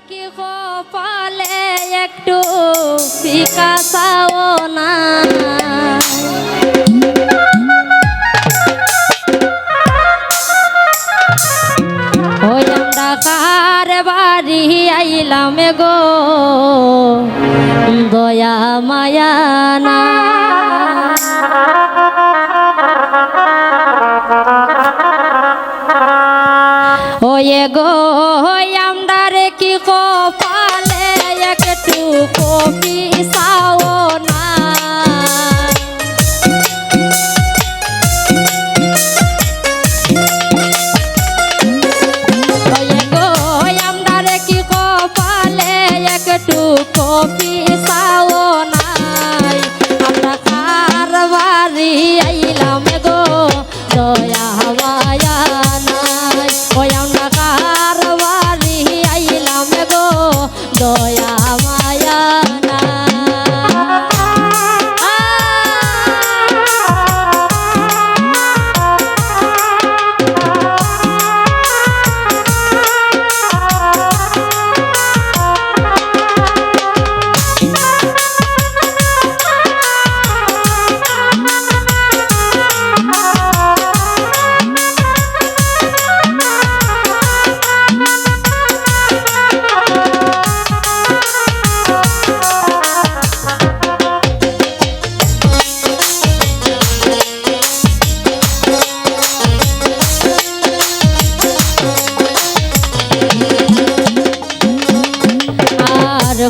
কি কপালে একটু ফিকা চাও না ওই আমরা কার বাড়ি আইলাম গো দয়া মায়া না ওয়ে গো আমরা রে কি কপালে একটু কপি চাও না ওয়ে গো আমরা রে কি কপালে একটু কপি চাও না আমরা কার বাড়ি আইলাম গো দয়া মায়া নাই ওই আমরা কার বাড়ি আইলাম গো দয়া মায়া না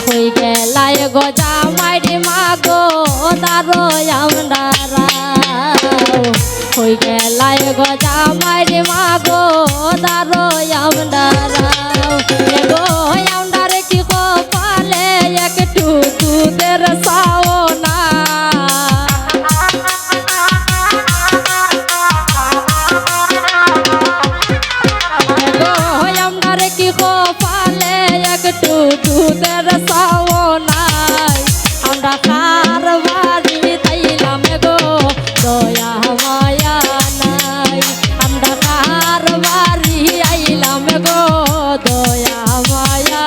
হই গেলায় গো জামাইরে মাগো দারো আমরা হই গেলায় গো জামাইরে মাগো দারো আমরা গো আমরা কি কপালে একটু দুধের চাও না গো আমরা কি কপালে একটু দুধের চাও নাই আমরা কার বাড়ি তাইলাম গো দয়া মায়া নাই আমরা কার বাড়ি আইলাম গো দয়া মায়া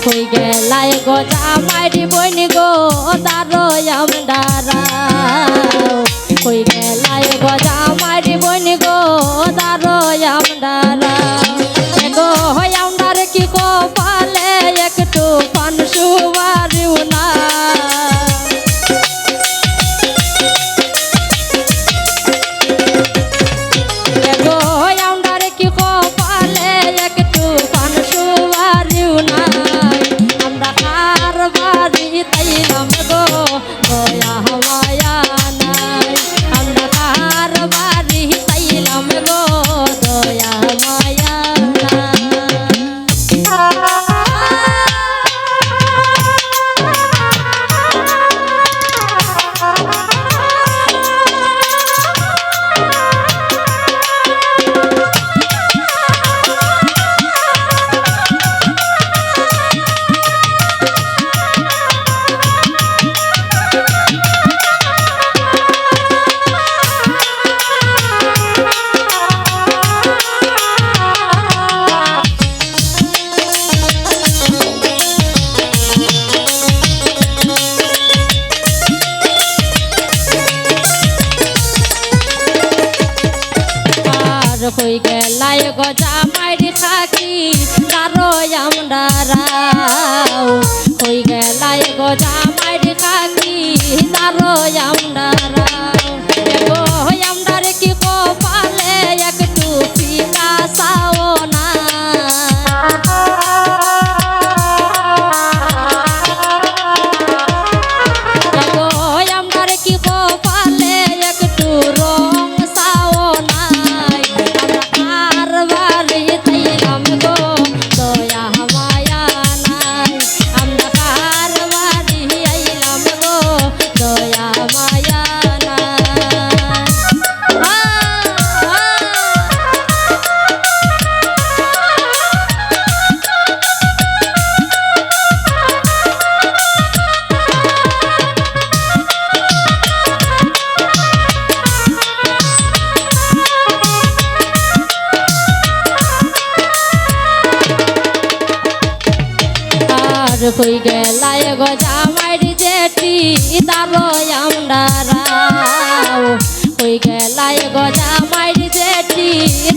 হই গেলায় গো জামাইরি বইন গো দারো আমরা হই গেলায় গো জামাইরি বইন গো দারো আমরা গো আমরা কি কপালে একটু পান সুবারিও না গো আমরা কি কপালে একটু পান সুবারিও না বাড়ি তাইলাম গো দয়া মায়া নাই আমরা কার বাড়ি তাইলাম গো দয়া মায়া হই গেলায় গো জামাইরি থাকি দারো আমরা হই গেলায় গো জামাইরি থাকি দারো আমরা গো আমরা কি কপালে একটু কই গেলাই গো জামাইর জেঠি দারোই আমরা রাও কই গেলাই গো জামাইর জেঠি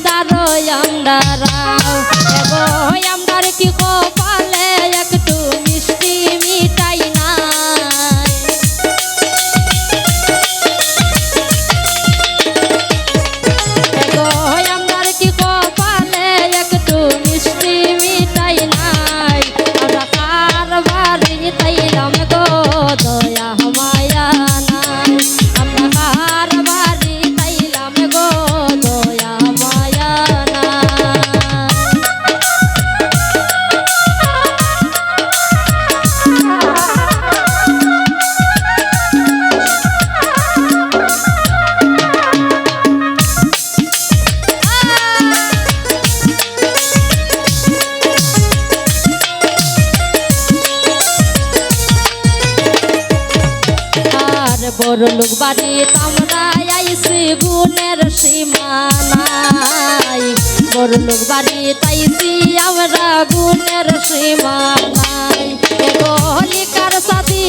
দারোই আমরা রাও এগো আমরার কি কপালে একটু মিষ্টি মিঠাই নাই এগো আমরার কি কপালে একটু মিষ্টি মিঠাই নাই আমরা কার বাড়ি তাইলাম গো দয়া মায়া নাই আমরা কার বাড়ি তাইলাম গো দয়া মায়া বড় লোক বাড়ি আমরা আইসি গুণের সীমানাই বড় লোক বাড়ি তাইছি আমরা গুণের সীমানাই এগো লিকার সাথী